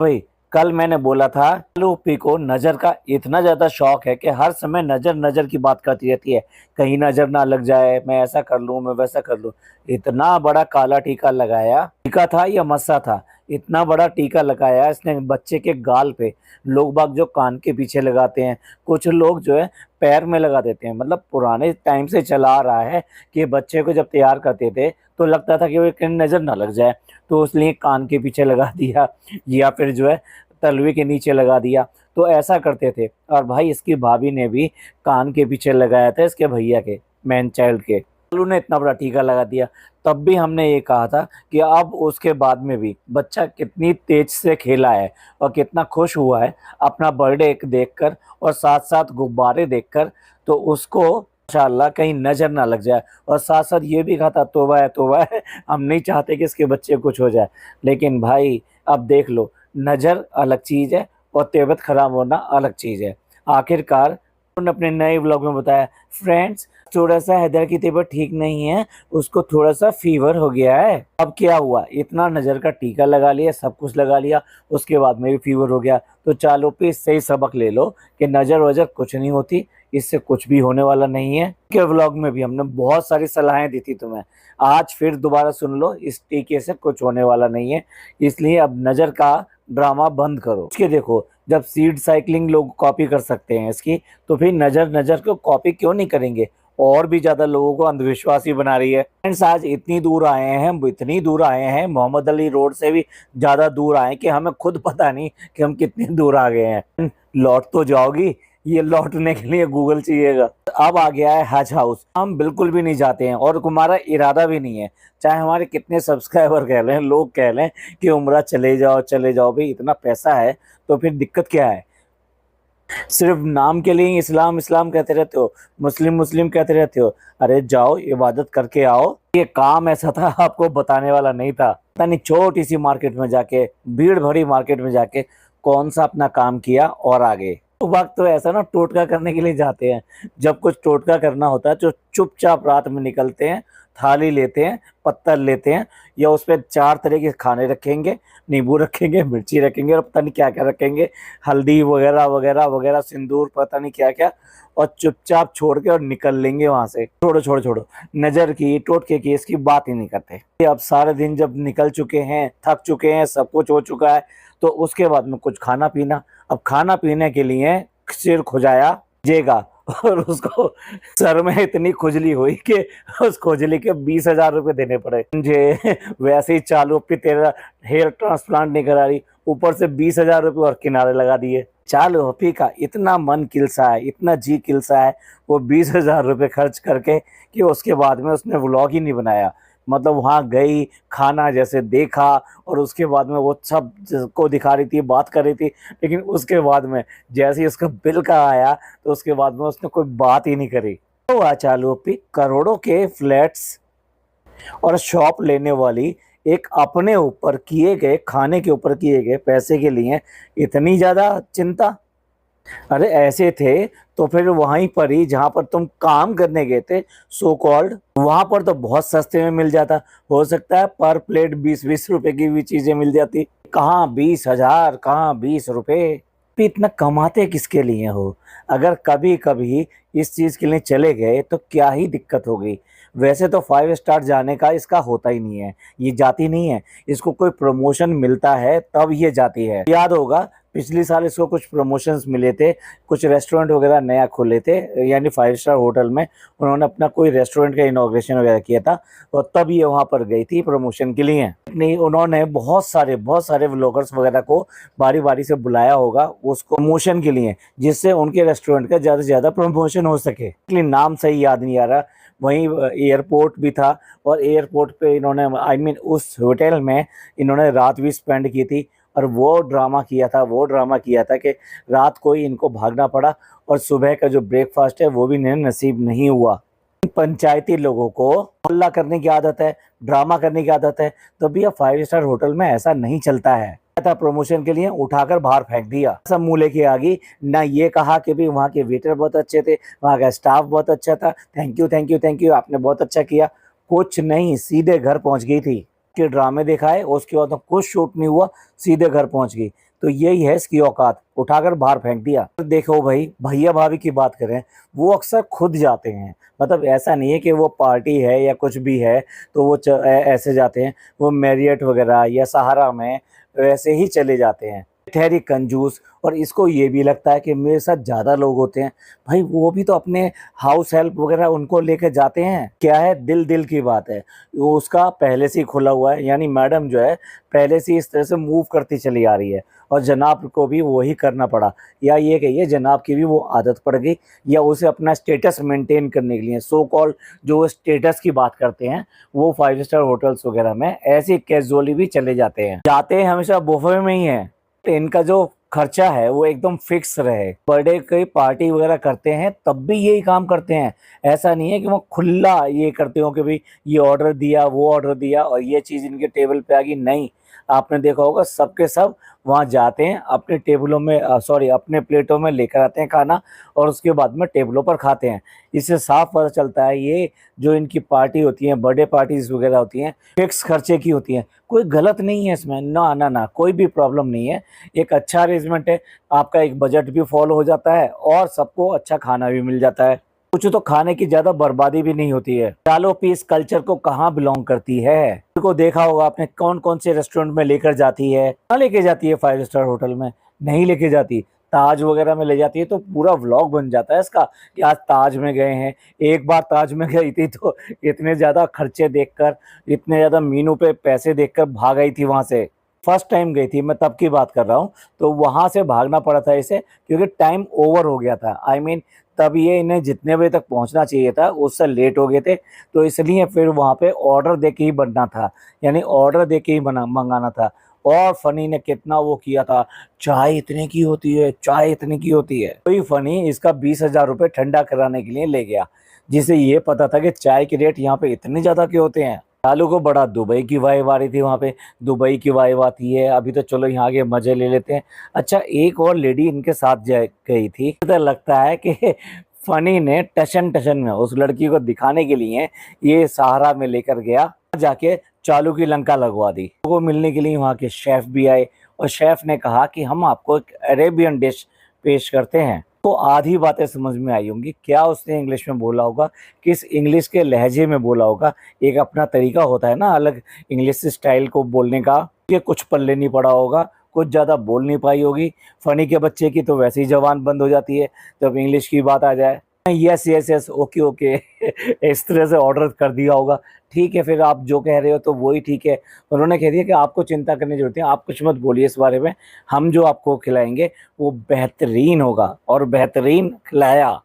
भाई, कल मैंने बोला था लूपी को नजर का इतना ज्यादा शौक है कि हर समय नजर नजर की बात करती रहती है। कहीं नजर ना लग जाए, मैं ऐसा कर लूं, मैं वैसा कर लूं। इतना बड़ा काला टीका लगाया, टीका था या मस्सा था, इतना बड़ा टीका लगाया इसने बच्चे के गाल पे। लोग बाग जो कान के पीछे लगाते हैं, कुछ लोग जो है पैर में लगा देते हैं। मतलब पुराने टाइम से चला आ रहा है कि बच्चे को जब तैयार करते थे तो लगता था कि वो कहीं नजर ना लग जाए, तो इसलिए कान के पीछे लगा दिया या फिर जो है तलवे के नीचे लगा दिया। तो ऐसा करते थे। और भाई, इसकी भाभी ने भी कान के पीछे लगाया था इसके भैया के, मैन चाइल्ड के। लालू ने इतना बड़ा टीका लगा दिया। तब भी हमने ये कहा था कि अब उसके बाद में भी बच्चा कितनी तेज से खेला है और कितना खुश हुआ है अपना बर्थडे देखकर और साथ साथ गुब्बारे देखकर, तो उसको माशाल्लाह कहीं नजर ना लग जाए। और साथ साथ ये भी कहा था, तौबा है, हम नहीं चाहते कि इसके बच्चे कुछ हो जाए। लेकिन भाई, अब देख लो, नज़र अलग चीज़ है और तबीयत खराब होना अलग चीज़ है। आखिरकार उन्होंने अपने नए व्लॉग में बताया, फ्रेंड्स थोड़ा सा हैदर की तबीयत ठीक नहीं है, उसको थोड़ा सा फीवर हो गया है। अब क्या हुआ, इतना नज़र का टीका लगा लिया, सब कुछ लगा लिया, उसके बाद में भी फीवर हो गया। तो चालो पे इससे ही सबक ले लो कि नज़र वजर कुछ नहीं होती, इससे कुछ भी होने वाला नहीं है। के व्लॉग में भी हमने बहुत सारी सलाहें दी थी तुम्हें, आज फिर दोबारा सुन लो, इस टीके से कुछ होने वाला नहीं है। इसलिए अब नज़र का ड्रामा बंद करो। इसके देखो, जब सीड साइकिलिंग लोग कॉपी कर सकते हैं इसकी, तो फिर नज़र नज़र को कॉपी क्यों नहीं करेंगे। और भी ज़्यादा लोगों को अंधविश्वासी बना रही है। फ्रेंड्स, आज इतनी दूर आए हैं हम, इतनी दूर आए हैं, मोहम्मद अली रोड से भी ज़्यादा दूर आए कि हमें खुद पता नहीं कि हम कितनी दूर आ गए हैं। लौट तो जाओगी, ये लौटने के लिए गूगल चाहिएगा। अब आ गया है हज हाउस, हम बिल्कुल भी नहीं जाते हैं और हमारा इरादा भी नहीं है। चाहे हमारे कितने सब्सक्राइबर कह लें, लोग कह लें कि उम्रा चले जाओ चले जाओ, भाई इतना पैसा है तो फिर दिक्कत क्या है। सिर्फ नाम के लिए इस्लाम इस्लाम कहते रहते हो, मुस्लिम मुस्लिम कहते रहते हो। अरे जाओ, इबादत करके आओ। ये काम ऐसा था, आपको बताने वाला नहीं था। पता नहीं छोटी सी मार्केट में जाके, भीड़ भरी मार्केट में जाके कौन सा अपना काम किया और आ गए। तो वक्त तो ऐसा ना, टोटका करने के लिए जाते हैं। जब कुछ टोटका करना होता है तो चुपचाप रात में निकलते हैं, थाली लेते हैं, पत्तल लेते हैं, या उस पर 4 तरह के खाने रखेंगे, नींबू रखेंगे, मिर्ची रखेंगे और पता नहीं क्या क्या रखेंगे, हल्दी वगैरह वगैरह वगैरह, सिंदूर, पता नहीं क्या क्या, और चुपचाप छोड़ के और निकल लेंगे वहां से। छोड़ो छोड़ो छोड़ो, नजर की, टोटके की, इसकी बात ही नहीं करते। अब सारे दिन जब निकल चुके हैं, थक चुके हैं, सब कुछ हो चुका है, तो उसके बाद में कुछ खाना पीना। अब खाना पीने के लिए सिर खुजाया जेगा, और उसको सर में इतनी खुजली हुई कि उस खुजली के 20,000 रुपये देने पड़े मुझे। वैसे ही चालू अपनी तेरा हेयर ट्रांसप्लांट नहीं करा रही, ऊपर से 20,000 रुपये और किनारे लगा दिए। चालू हफी का इतना मन किलसा है, इतना जी किलसा है, वो 20,000 रुपये खर्च करके, कि उसके बाद में उसने व्लॉग ही नहीं बनाया। मतलब वहाँ गई, खाना जैसे देखा, और उसके बाद में वो सब को दिखा रही थी, बात कर रही थी, लेकिन उसके बाद में जैसे ही उसका बिल का आया, तो उसके बाद में उसने कोई बात ही नहीं करी। तो आ चालू अपनी करोड़ों के फ्लैट्स और शॉप लेने वाली एक अपने ऊपर किए गए, खाने के ऊपर किए गए पैसे के लिए इतनी ज्यादा चिंता। अरे ऐसे थे तो फिर वहीं पर ही जहां पर तुम काम करने गए थे, सो कॉल्ड, वहां पर तो बहुत सस्ते में मिल जाता। हो सकता है पर प्लेट 20-20 रुपए की भी चीजें मिल जाती। कहाँ 20,000, कहाँ 20 रुपए। भी इतना कमाते किसके लिए हो। अगर कभी कभी इस चीज के लिए चले गए तो क्या ही दिक्कत हो गई। वैसे तो 5 स्टार जाने का इसका होता ही नहीं है, ये जाती नहीं है। इसको कोई प्रमोशन मिलता है तब ये जाती है। याद होगा पिछले साल इसको कुछ प्रमोशंस मिले थे, कुछ रेस्टोरेंट वगैरह नया खोले थे, यानी 5 स्टार होटल में उन्होंने अपना कोई रेस्टोरेंट का इनॉग्रेशन वगैरह किया था, और तब ये वहाँ पर गई थी प्रमोशन के लिए। नहीं, उन्होंने बहुत सारे व्लॉगर्स वगैरह को बारी बारी से बुलाया होगा उसको प्रमोशन के लिए, जिससे उनके रेस्टोरेंट का ज़्यादा से ज़्यादा प्रमोशन हो सके। लेकिन नाम सही याद नहीं आ रहा। वहीं एयरपोर्ट भी था, और एयरपोर्ट पे इन्होंने, आई मीन उस होटल में इन्होंने रात भी स्पेंड की थी, और वो ड्रामा किया था कि रात को ही इनको भागना पड़ा, और सुबह का जो ब्रेकफास्ट है वो भी इन्हें नसीब नहीं हुआ। पंचायती लोगों को हल्ला करने की आदत है, ड्रामा करने की आदत है, तो भैया 5 स्टार होटल में ऐसा नहीं चलता है। था प्रमोशन के लिए उठाकर बाहर फेंक दिया, सब मुंह लेके आ गई ना। ये कहा कि भी वहाँ के वेटर बहुत अच्छे थे, वहाँ का स्टाफ बहुत अच्छा था, thank you thank you thank you, आपने बहुत अच्छा किया। कुछ नहीं, सीधे घर पहुँच गई थी। के ड्रामे दिखाए, उसके बाद तो कुछ शूट नहीं हुआ, सीधे घर पहुँच गई। तो यही है इसकी औकात, उठाकर बाहर फेंक दिया। देखो भाई, भैया भाभी की बात करें, वो अक्सर खुद जाते हैं। मतलब ऐसा नहीं है कि वो पार्टी है या कुछ भी है तो वो ऐसे जाते हैं। वो मैरियट वगैरह या सहारा में वैसे ही चले जाते हैं। ठहरी कंजूस, और इसको ये भी लगता है कि मेरे साथ ज़्यादा लोग होते हैं। भाई वो भी तो अपने हाउस हेल्प वगैरह उनको लेके जाते हैं। क्या है, दिल दिल की बात है। वो उसका पहले से ही खुला हुआ है, यानी मैडम जो है पहले से इस तरह से मूव करती चली आ रही है, और जनाब को भी वही करना पड़ा, या ये कहिए जनाब की भी वो आदत पड़ गई, या उसे अपना स्टेटस मेंटेन करने के लिए सो कॉल जो स्टेटस की बात करते हैं, वो 5 स्टार होटल्स वगैरह में ऐसे कैजुअली भी चले जाते हैं। जाते हैं हमेशा बुफे में ही है। इनका जो खर्चा है वो एकदम फिक्स रहे। बर्थडे की पार्टी वगैरह करते हैं तब भी यही काम करते हैं। ऐसा नहीं है कि वो खुला ये करते हो कि भाई ये ऑर्डर दिया, वो ऑर्डर दिया और ये चीज़ इनके टेबल पे आ गई। नहीं, आपने देखा होगा सबके सब वहाँ जाते हैं, अपने टेबलों में सॉरी अपने प्लेटों में लेकर आते हैं खाना, और उसके बाद में टेबलों पर खाते हैं। इससे साफ पता चलता है ये जो इनकी पार्टी होती है, बर्थडे पार्टीज वगैरह होती हैं, फिक्स खर्चे की होती हैं। कोई गलत नहीं है इसमें, ना ना ना, कोई भी प्रॉब्लम नहीं है। एक अच्छा अरेंजमेंट है, आपका एक बजट भी फॉलो हो जाता है और सबको अच्छा खाना भी मिल जाता है। कुछ तो खाने की ज्यादा बर्बादी भी नहीं होती है। चालो पीस कल्चर को कहाँ बिलोंग करती है, को देखा होगा आपने, कौन कौन से रेस्टोरेंट में लेकर जाती है। कहाँ लेके जाती है? 5 स्टार होटल में नहीं लेके जाती, ताज वगैरह में ले जाती है। तो पूरा व्लॉग बन जाता है इसका कि आज ताज में गए हैं। एक बार ताज में गई थी तो इतने ज्यादा खर्चे देखकर, इतने ज्यादा मीनू पे पैसे देखकर भाग गई थी वहां से। फर्स्ट टाइम गई थी मैं, तब की बात कर रहा हूँ। तो वहां से भागना पड़ा था इसे, क्योंकि टाइम ओवर हो गया था। आई मीन तब ये इन्हें जितने बजे तक पहुंचना चाहिए था उससे लेट हो गए थे। तो इसलिए फिर वहां पे ऑर्डर दे के ही बनना था, यानी ऑर्डर दे के ही बना मंगाना था। और फनी ने कितना वो किया था, चाय इतने की होती है, चाय इतने की होती है। कोई फनी इसका 20,000 रुपये ठंडा कराने के लिए ले गया, जिसे ये पता था कि चाय के रेट यहाँ पे इतने ज्यादा क्यों होते हैं। लालू को बड़ा दुबई की वाइब आ रही थी वहाँ पे, दुबई की वाइब आती है अभी तो चलो यहाँ के मजे ले लेते हैं। अच्छा, एक और लेडी इनके साथ गई थी। तो लगता है कि फनी ने टशन टशन में उस लड़की को दिखाने के लिए ये सहारा में लेकर गया, जाके चालू की लंका लगवा दी। को मिलने के लिए वहाँ के शेफ भी आए, और शेफ ने कहा कि हम आपको एक अरेबियन डिश पेश करते हैं। तो आधी बातें समझ में आई होंगी, क्या उसने इंग्लिश में बोला होगा, किस इंग्लिश के लहजे में बोला होगा। एक अपना तरीका होता है ना अलग इंग्लिश स्टाइल को बोलने का, ये कुछ पल्ले नहीं पड़ा होगा, कुछ ज़्यादा बोल नहीं पाई होगी। फनी के बच्चे की तो वैसे ही जबान बंद हो जाती है जब इंग्लिश की बात आ जाए। Yes yes yes, okay okay इस तरह से ऑर्डर कर दिया होगा। ठीक है, फिर आप जो कह रहे हो तो वही ठीक है। उन्होंने कह दिया कि आपको चिंता करने की जरूरत है, आप कुछ मत बोलिए इस बारे में, हम जो आपको खिलाएंगे वो बेहतरीन होगा। और बेहतरीन खिलाया।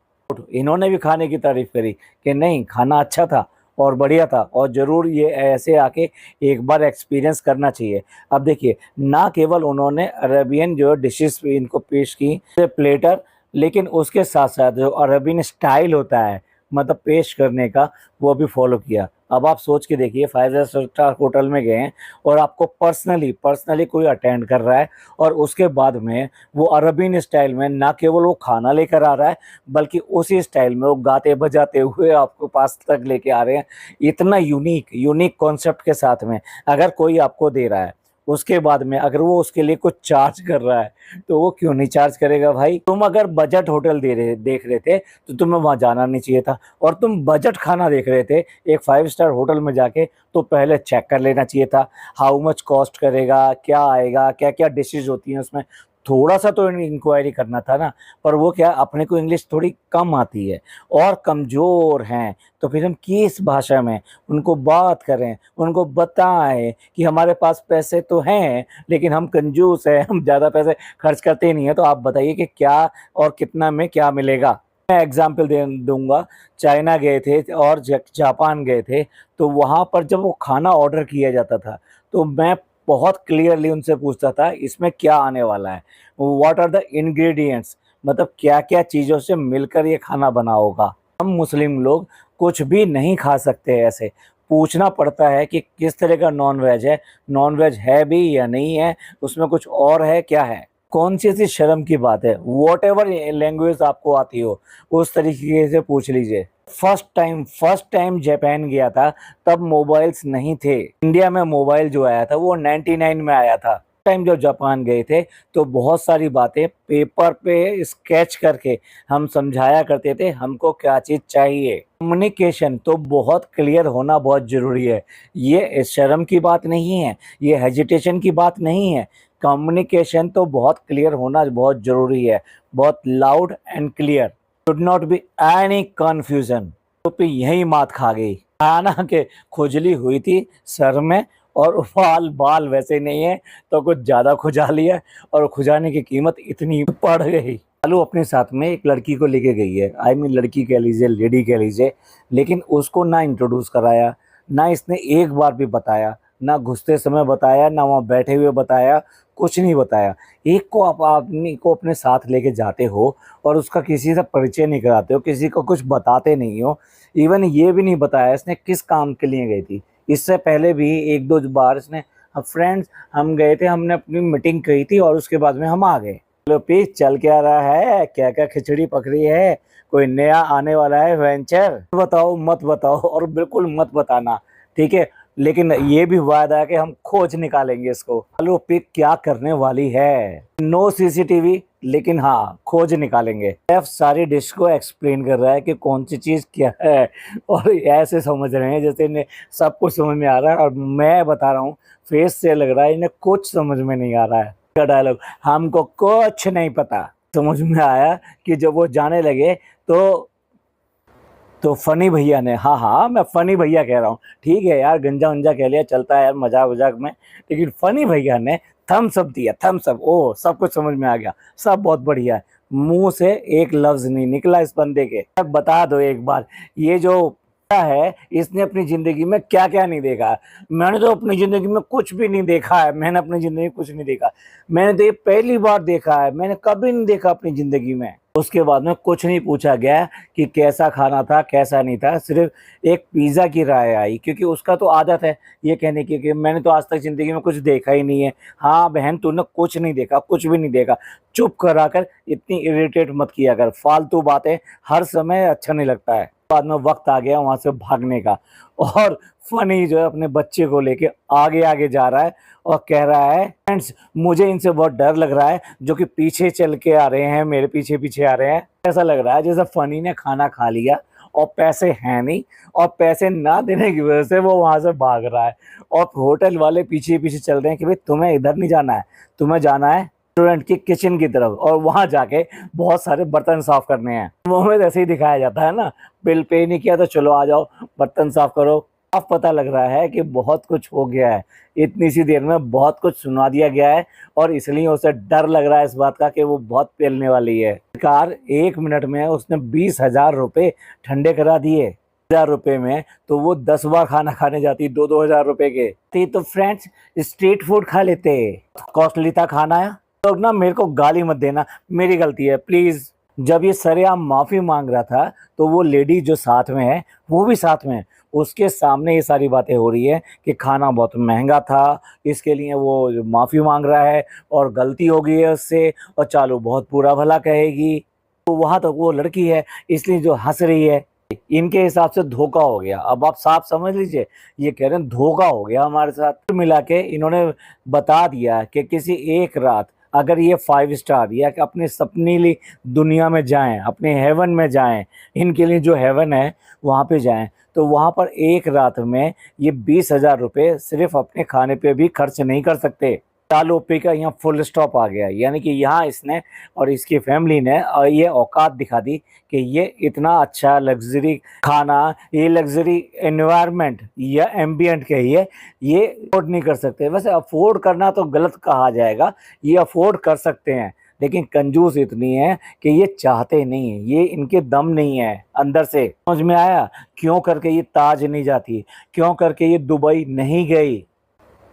इन्होंने भी खाने की तारीफ करी कि नहीं, खाना अच्छा था और बढ़िया था, और ज़रूर ये ऐसे आके एक बार एक्सपीरियंस करना चाहिए। अब देखिए, ना केवल उन्होंने अरेबियन जो डिशेस इनको पेश की प्लेटर, लेकिन उसके साथ साथ जो अरेबियन स्टाइल होता है मतलब पेश करने का, वो भी फॉलो किया। अब आप सोच के देखिए, 5 स्टार होटल में गए हैं और आपको पर्सनली कोई अटेंड कर रहा है, और उसके बाद में वो अरबियन स्टाइल में ना केवल वो खाना लेकर आ रहा है, बल्कि उसी स्टाइल में वो गाते बजाते हुए आपको पास तक लेके आ रहे हैं। इतना यूनिक कॉन्सेप्ट के साथ में अगर कोई आपको दे रहा है, उसके बाद में अगर वो उसके लिए कुछ चार्ज कर रहा है, तो वो क्यों नहीं चार्ज करेगा भाई। तुम अगर बजट होटल देख रहे थे तो तुम्हें वहां जाना नहीं चाहिए था, और तुम बजट खाना देख रहे थे एक 5 स्टार होटल में जाके, तो पहले चेक कर लेना चाहिए था हाउ मच कॉस्ट करेगा, क्या आएगा, क्या क्या डिशेज होती हैं उसमें। थोड़ा सा तो इंक्वायरी करना था ना। पर वो क्या, अपने को इंग्लिश थोड़ी कम आती है और कमज़ोर हैं, तो फिर हम किस भाषा में उनको बात करें, उनको बताएं कि हमारे पास पैसे तो हैं लेकिन हम कंजूस हैं, हम ज़्यादा पैसे खर्च करते नहीं हैं। तो आप बताइए कि क्या और कितना में क्या मिलेगा। मैं एग्जाम्पल दे दूंगा। चाइना गए थे और जापान गए थे, तो वहाँ पर जब वो खाना ऑर्डर किया जाता था तो मैं बहुत क्लियरली उनसे पूछता था इसमें क्या आने वाला है, व्हाट आर द इंग्रेडिएंट्स, मतलब क्या क्या चीज़ों से मिलकर ये खाना बना होगा। हम मुस्लिम लोग कुछ भी नहीं खा सकते ऐसे, पूछना पड़ता है कि किस तरह का नॉन वेज है, नॉन वेज है भी या नहीं है, उसमें कुछ और है क्या है। कौन सी ऐसी शर्म की बात है, वॉट एवर लैंग्वेज आपको आती हो उस तरीके से पूछ लीजिए। फर्स्ट टाइम जापान गया था, तब मोबाइल्स नहीं थे। इंडिया में मोबाइल जो आया था वो 99 में आया था। टाइम जब जापान गए थे तो बहुत सारी बातें पेपर पे स्केच करके हम समझाया करते थे हमको क्या चीज़ चाहिए। कम्युनिकेशन तो बहुत क्लियर होना बहुत ज़रूरी है। ये शर्म की बात नहीं है, ये हेजिटेशन की बात नहीं है। कम्युनिकेशन तो बहुत क्लियर होना बहुत ज़रूरी है, बहुत loud and clear. Should not be any confusion. तो पे यही मात खा गई। खाना के खुजली हुई थी सर में और बाल बाल वैसे नहीं है तो कुछ ज़्यादा खुजा लिया और खुजाने की कीमत इतनी पड़ गई। चालू अपने साथ में एक लड़की को लेके गई है, आई मीन लड़की कह लीजिए, लेडी कह लीजिए, लेकिन उसको ना इंट्रोड्यूस कराया, ना इसने एक बार भी बताया, ना घुसते समय बताया, ना वहाँ बैठे हुए बताया, कुछ नहीं बताया। एक को आप आदमी को अपने साथ लेके जाते हो और उसका किसी से परिचय नहीं कराते हो, किसी को कुछ बताते नहीं हो। इवन ये भी नहीं बताया इसने किस काम के लिए गई थी। इससे पहले भी एक दो बार इसने, फ्रेंड्स हम गए थे, हमने अपनी मीटिंग कही थी और उसके बाद में हम आ गए। चलो पीस चल क्या रहा है, क्या क्या खिचड़ी पकड़ी है, कोई नया आने वाला है वेंचर, बताओ मत बताओ और बिल्कुल मत बताना, ठीक है। लेकिन ये भी वादा है कि हम खोज निकालेंगे इसको। चलो पिक क्या करने वाली है, नो सीसीटीवी, लेकिन हाँ खोज निकालेंगे। शेफ सारी डिश को एक्सप्लेन कर रहा है कि कौन सी चीज़ क्या है और ऐसे समझ रहे हैं जैसे इन्हें सब कुछ समझ में आ रहा है और मैं बता रहा हूँ फेस से लग रहा है इन्हें कुछ समझ में नहीं आ रहा है। का डायलॉग, हमको कुछ नहीं पता। समझ में आया कि जब वो जाने लगे तो फनी भैया ने, हाँ हाँ मैं फनी भैया कह रहा हूँ, ठीक है यार गंजा उंजा कह लिया चलता है यार मजाक वजाक में, लेकिन फनी भैया ने थम्स अप दिया, थम्स अप। ओ सब कुछ समझ में आ गया, सब बहुत बढ़िया है। मुंह से एक लफ्ज नहीं निकला इस बंदे के। अब बता दो एक बार, ये जो है इसने अपनी जिंदगी में क्या क्या नहीं देखा। मैंने तो अपनी जिंदगी में कुछ भी नहीं देखा है, मैंने अपनी जिंदगी में कुछ नहीं देखा, मैंने तो ये पहली बार देखा है, मैंने कभी नहीं देखा अपनी जिंदगी में। उसके बाद में कुछ नहीं पूछा गया कि कैसा खाना था कैसा नहीं था, सिर्फ एक पिज़्ज़ा की राय आई, क्योंकि उसका तो आदत है ये कहने की कि मैंने तो आज तक ज़िंदगी में कुछ देखा ही नहीं है। हाँ बहन तूने कुछ नहीं देखा, कुछ भी नहीं देखा, चुप करा कर, इतनी इरिटेट मत किया कर, फालतू बातें हर समय अच्छा नहीं लगता है। बाद में वक्त आ गया वहाँ से भागने का और फनी जो है अपने बच्चे को लेके आगे आगे जा रहा है और कह रहा है फ्रेंड्स मुझे इनसे बहुत डर लग रहा है जो कि पीछे चल के आ रहे हैं, मेरे पीछे पीछे आ रहे हैं। ऐसा लग रहा है जैसे फनी ने खाना खा लिया और पैसे हैं नहीं और पैसे ना देने की वजह से वो वहां से भाग रहा है और होटल वाले पीछे पीछे चल रहे हैं कि भाई तुम्हें इधर नहीं जाना है, तुम्हें जाना है रेस्टोरेंट की किचन की तरफ और वहां जाके बहुत सारे बर्तन साफ करने हैं। वो में ऐसे ही दिखाया जाता है ना, बिल पे नहीं किया तो चलो आ जाओ बर्तन साफ करो। अब पता लग रहा है कि बहुत कुछ हो गया है, इतनी सी देर में बहुत कुछ सुना दिया गया है और इसलिए उसे डर लग रहा है इस बात का कि वो बहुत पेलने वाली है। कार 1 मिनट में उसने 20,000 रुपये ठंडे करा दिए। 1,000 रुपये में तो वो 10 बार खाना खाने जाती, 2-2 हज़ार रुपये के। तो फ्रेंड्स स्ट्रीट फूड खा लेते, कॉस्टली था खाना। तो ना मेरे को गाली मत देना, मेरी गलती है प्लीज। जब ये सरेआम माफी मांग रहा था तो वो लेडी जो साथ में है वो भी साथ में है, उसके सामने ये सारी बातें हो रही है कि खाना बहुत महंगा था, इसके लिए वो माफी मांग रहा है और गलती हो गई है उससे और चालू बहुत बुरा भला कहेगी। तो वहां तक वो लड़की है इसलिए जो हंस रही है। इनके हिसाब से धोखा हो गया, अब आप साफ समझ लीजिए, ये कह रहे हैं धोखा हो गया हमारे साथ। मिला के इन्होंने बता दिया कि किसी एक रात अगर ये 5 स्टार या कि अपने सपनीली दुनिया में जाएं, अपने हेवन में जाएं, इनके लिए जो हेवन है वहाँ पे जाएं, तो वहाँ पर एक रात में ये 20,000 रुपये सिर्फ अपने खाने पे भी खर्च नहीं कर सकते। तालोपी का यहाँ फुल स्टॉप आ गया, यानी कि यहाँ इसने और इसकी फैमिली ने ये औकात दिखा दी कि ये इतना अच्छा लग्जरी खाना, ये लग्जरी एनवायरनमेंट या एम्बियंट कहिए, ये अफोर्ड नहीं कर सकते। वैसे अफोर्ड करना तो गलत कहा जाएगा, ये अफोर्ड कर सकते हैं लेकिन कंजूस इतनी है कि ये चाहते नहीं है, ये इनके दम नहीं है अंदर से। समझ में आया क्यों करके ये ताज नहीं जाती, क्यों करके ये दुबई नहीं गई?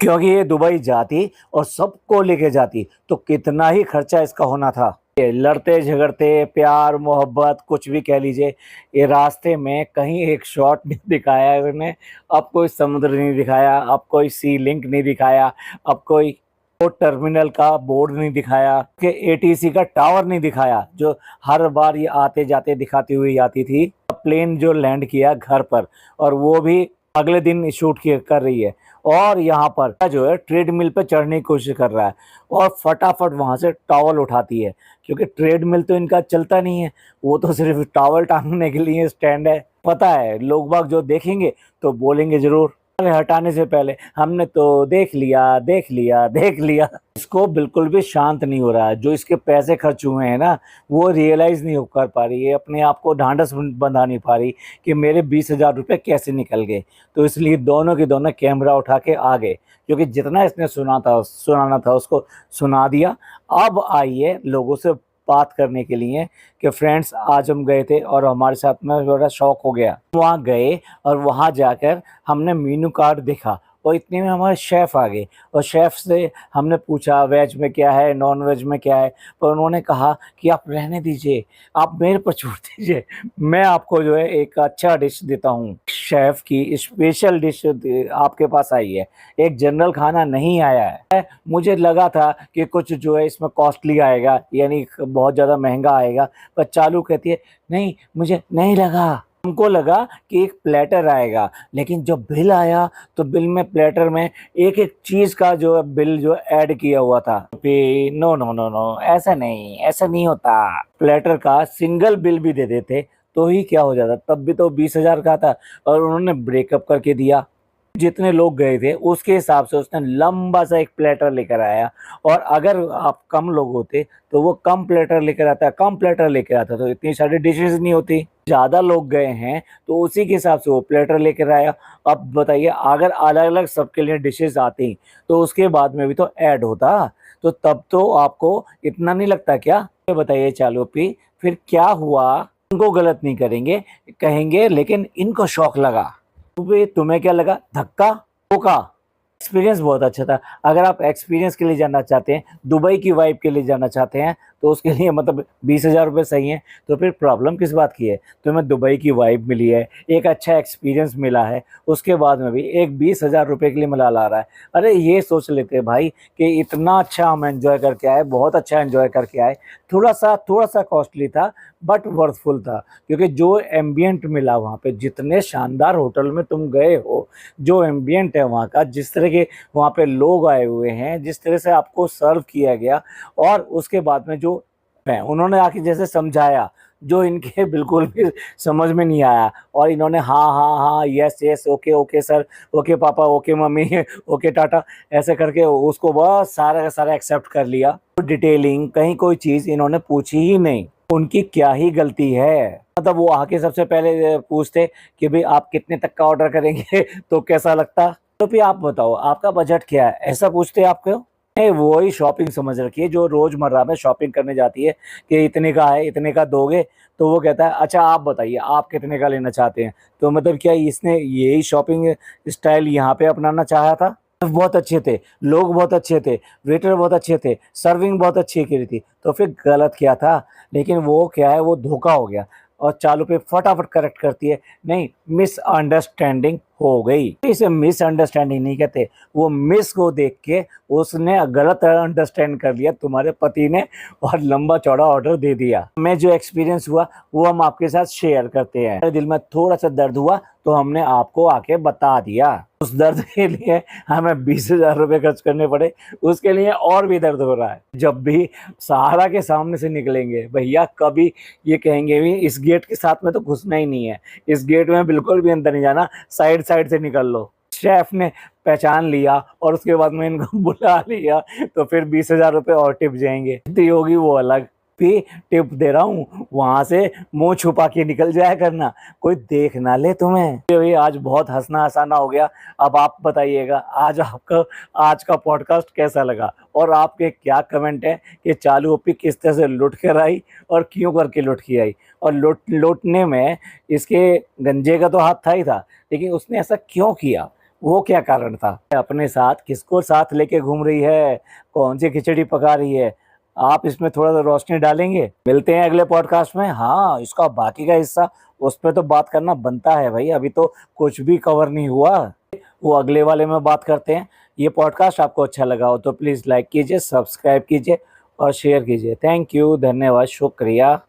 क्योंकि ये दुबई जाती और सबको लेके जाती तो कितना ही खर्चा इसका होना था। ये लड़ते झगड़ते प्यार मोहब्बत कुछ भी कह लीजिए, ये रास्ते में कहीं एक शॉट नहीं दिखाया इन्होंने, अब कोई समुद्र नहीं दिखाया, अब कोई सी लिंक नहीं दिखाया, अब कोई टर्मिनल का बोर्ड नहीं दिखाया, कि एटीसी का टावर नहीं दिखाया जो हर बार ये आते जाते दिखाती हुई आती थी। प्लेन जो लैंड किया घर पर और वो भी अगले दिन शूट कर रही है और यहाँ पर जो है ट्रेडमिल पे चढ़ने की कोशिश कर रहा है और फटाफट वहां से टॉवल उठाती है, क्योंकि ट्रेडमिल तो इनका चलता नहीं है, वो तो सिर्फ टॉवल टांगने के लिए स्टैंड है। पता है लोग बाग जो देखेंगे तो बोलेंगे जरूर, अरे हटाने से पहले हमने तो देख लिया देख लिया देख लिया। इसको बिल्कुल भी शांत नहीं हो रहा है, जो इसके पैसे खर्च हुए हैं ना वो रियलाइज नहीं हो कर पा रही है, अपने आप को ढांढस बंधा नहीं पा रही कि मेरे 20,000 रुपये कैसे निकल गए। तो इसलिए दोनों के दोनों कैमरा उठा के आ गए, क्योंकि जितना इसने सुनाना था उसको सुना दिया। अब आइए लोगों से बात करने के लिए कि फ्रेंड्स आज हम गए थे और हमारे साथ में बड़ा शौक हो गया। वहाँ गए और वहाँ जाकर हमने मेनू कार्ड देखा और इतने में हमारे शेफ़ आ गए और शेफ़ से हमने पूछा वेज में क्या है नॉन वेज में क्या है, पर उन्होंने कहा कि आप रहने दीजिए, आप मेरे पर छोड़ दीजिए, मैं आपको जो है एक अच्छा डिश देता हूँ। शेफ़ की स्पेशल डिश आपके पास आई है, एक जनरल खाना नहीं आया है। मुझे लगा था कि कुछ जो है इसमें कॉस्टली आएगा, यानी बहुत ज़्यादा महंगा आएगा, पर चालू कहती है नहीं मुझे नहीं लगा। हमको लगा कि एक प्लेटर आएगा, लेकिन जब बिल आया तो बिल में प्लेटर में एक एक चीज़ का जो है बिल जो ऐड किया हुआ था। नो नो नो नो, ऐसा नहीं होता। प्लेटर का सिंगल बिल भी दे देते तो ही क्या हो जाता, तब भी तो 20,000 का था और उन्होंने ब्रेकअप करके दिया। जितने लोग गए थे उसके हिसाब से उसने लंबा सा एक प्लेटर लेकर आया, और अगर आप कम लोग होते तो वो कम प्लेटर लेकर आता तो इतनी सारी डिशेस नहीं होती। ज़्यादा लोग गए हैं तो उसी के हिसाब से वो प्लेटर लेकर आया। अब बताइए अगर अलग अलग सबके लिए डिशेस आती तो उसके बाद में भी तो ऐड होता, तो तब तो आपको इतना नहीं लगता क्या? ये बताइए चालू पी फिर क्या हुआ? उनको गलत नहीं कहेंगे, लेकिन इनको शौक लगा। तुम्हें क्या लगा? धक्का धोखा। एक्सपीरियंस बहुत अच्छा था। अगर आप एक्सपीरियंस के लिए जाना चाहते हैं, दुबई की वाइब के लिए जाना चाहते हैं, तो उसके लिए मतलब 20,000 रुपये सही है, तो फिर प्रॉब्लम किस बात की है? तुम्हें दुबई की वाइब मिली है, एक अच्छा एक्सपीरियंस मिला है, उसके बाद में भी एक 20,000 रुपये के लिए मिला ला रहा है। अरे ये सोच लेते भाई कि इतना अच्छा हम एंजॉय करके आए, बहुत अच्छा एंजॉय करके आए। थोड़ा सा कॉस्टली था बट वर्थफुल था, क्योंकि जो एम्बियंट मिला वहाँ पे, जितने शानदार होटल में तुम गए हो, जो एम्बियंट है वहाँ का, जिस तरह के वहाँ पे लोग आए हुए हैं, जिस तरह से आपको सर्व किया गया, और उसके बाद में जो है उन्होंने आके जैसे समझाया जो इनके बिल्कुल भी समझ में नहीं आया, और इन्होंने हाँ हाँ हाँ yes yes okay okay sir okay पापा ओके मम्मी ओके टाटा ऐसे करके उसको बस सारा का सारा एक्सेप्ट कर लिया। डिटेलिंग कहीं कोई चीज़ इन्होंने पूछी ही नहीं। उनकी क्या ही गलती है? मतलब वो आके सबसे पहले पूछते कि भाई आप कितने तक का ऑर्डर करेंगे तो कैसा लगता, तो फिर आप बताओ आपका बजट क्या है, ऐसा पूछते आपको? नहीं, वो ही शॉपिंग समझ रखी है जो रोजमर्रा में शॉपिंग करने जाती है कि इतने का है, इतने का दोगे, तो वो कहता है अच्छा आप बताइए आप कितने का लेना चाहते हैं। तो मतलब क्या इसने यही शॉपिंग स्टाइल यहाँ पे अपनाना चाहा था? बहुत अच्छे थे, लोग बहुत अच्छे थे, वेटर बहुत अच्छे थे, सर्विंग बहुत अच्छी की थी, तो फिर गलत क्या था? लेकिन वो क्या है, वो धोखा हो गया। और चालू पे फटाफट करेक्ट करती है, नहीं मिसअंडरस्टैंडिंग हो गई। इसे मिसअंडरस्टैंडिंग नहीं कहते, वो मिस को देख के उसने गलत अंडरस्टैंड कर लिया तुम्हारे पति ने और लंबा चौड़ा ऑर्डर दे दिया। मैं जो एक्सपीरियंस हुआ वो हम आपके साथ शेयर करते हैं। मेरे दिल में थोड़ा सा दर्द हुआ तो हमने आपको आके बता दिया। उस दर्द के लिए हमें 20,000 रुपये खर्च करने पड़े, उसके लिए और भी दर्द हो रहा है। जब भी सहारा के सामने से निकलेंगे भैया, कभी ये कहेंगे भी इस गेट के साथ में तो घुसना ही नहीं है, इस गेट में बिल्कुल भी अंदर नहीं जाना, साइड साइड से निकल लो। शेफ ने पहचान लिया और उसके बाद में इनको बुला लिया तो फिर 20,000 रुपये और टिप जाएंगे। कितनी होगी वो अलग, भी टिप दे रहा हूँ, वहां से मुंह छुपा के निकल जाया करना, कोई देख ना ले तुम्हें। तो आज बहुत हंसना हंसाना हो गया। अब आप बताइएगा आज का पॉडकास्ट कैसा लगा, और आपके क्या कमेंट है कि चालू ओपी किस तरह से लुट कर आई और क्यों करके लुट के आई, और लुटने में इसके गंजे का तो हाथ था ही था, लेकिन उसने ऐसा क्यों किया, वो क्या कारण था? अपने साथ किसको साथ लेके घूम रही है, कौन सी खिचड़ी पका रही है, आप इसमें थोड़ा सा रोशनी डालेंगे? मिलते हैं अगले पॉडकास्ट में। हाँ, इसका बाकी का हिस्सा उस पर तो बात करना बनता है भाई, अभी तो कुछ भी कवर नहीं हुआ, वो अगले वाले में बात करते हैं। ये पॉडकास्ट आपको अच्छा लगा हो तो प्लीज़ लाइक कीजिए, सब्सक्राइब कीजिए और शेयर कीजिए। थैंक यू, धन्यवाद, शुक्रिया।